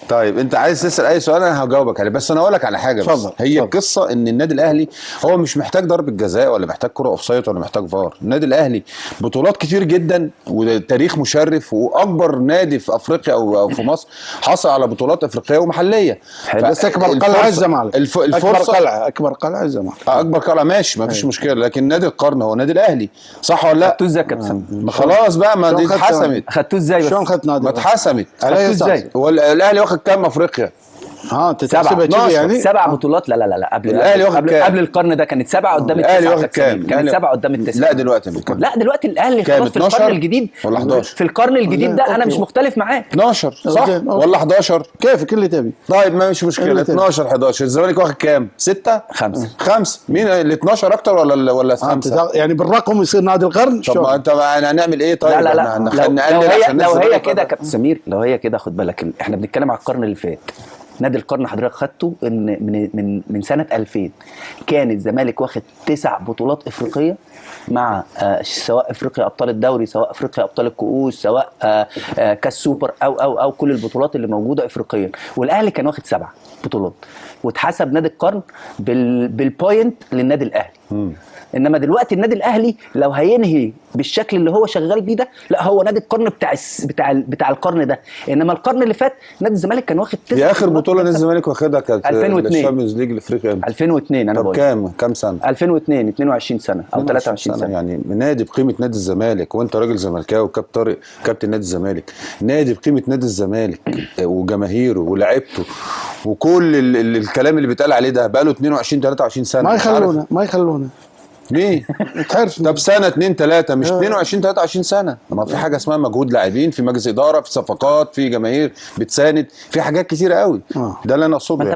طيب انت عايز تسال اي سؤال انا هجاوبك عليه، بس انا اقول لك على حاجه. بس اتفضل هي القصه ان النادي الاهلي هو مش محتاج ضربه جزاء ولا محتاج كره اوفسايد ولا محتاج فار. النادي الاهلي بطولات كتير جدا وتاريخ مشرف، واكبر نادي في افريقيا او في مصر حصل على بطولات افريقيه ومحليه. بس اكبر قلعه الزمالك، اكبر قلعه الزمالك، اكبر قلعه ماشي ما فيش مشكله، لكن نادي القرن هو نادي الاهلي، صح ولا لا؟ خدتوه ازاي يا كابتن؟ ما خلاص بقى، ما دي اتحسمت. خدتوه ازاي بس؟ شلون خدت نادي؟ ما اتحسمت. خدتوه ازاي؟ هو الاهلي واخد كام افريقيا؟ انت تحسبها كده يعني 7 بطولات. لا قبل الاهلي واخد كام؟ قبل القرن ده كانت 7 قدام الاهلي واخد التسعه. كام؟ كانت 7 قدام التسعه. لا دلوقتي بكام؟ لا دلوقتي الاهلي خلاص في القرن الجديد ولا 11 في القرن الجديد ده انا مش مختلف معاك. 12 صح ولا 11؟ كيفك اللي تبي. طيب ما مش مشكله. 12 11. الزمالك واخد كام؟ 6 5. مين ال 12 اكتر ولا 5؟ يعني بالرقم يصير نادي القرن. طب ما انت هنعمل ايه طيب؟ لا لو هي كده يا كابتن سمير، لو هي كده خد بالك احنا بنتكلم على القرن اللي فات. نادي القرن حضرتك خدته ان من سنه 2000 كان الزمالك واخد 9 بطولات افريقيه مع سواء افريقيا ابطال الدوري، سواء افريقيا ابطال الكؤوس، سواء كاس سوبر او كل البطولات اللي موجوده افريقيا، والاهلي كان واخد 7 بطولات واتحسب نادي القرن بالبوينت للنادي الاهلي. انما دلوقتي النادي الاهلي لو هينهي بالشكل اللي هو شغال بيه ده، لا هو نادي القرن بتاع القرن ده. انما القرن اللي فات نادي الزمالك كان واخد 9. هي اخر بطوله نادي الزمالك واخدها كانت 2002 الشامبيونز ليج الافريقي. 2002 انا بقول. طب كام سنه؟ 2002 22 سنه او 23 سنه. يعني نادي بقيمه نادي الزمالك، وانت راجل زملكاوي وكابتن طارق كابتن نادي الزمالك، نادي بقيمه نادي الزمالك وجماهيره ولاعيبته وكل الكلام اللي بيتقال عليه ده بقى له 22 23 سنه. ما يخلونا ليه؟ تعرف طب سنه 2 3 مش 22 23 سنه. ما في حاجه اسمها مجهود لاعبين، في مجلس اداره، في صفقات، في جماهير بتساند، في حاجات كتيره قوي. ده اللي انا اقصده.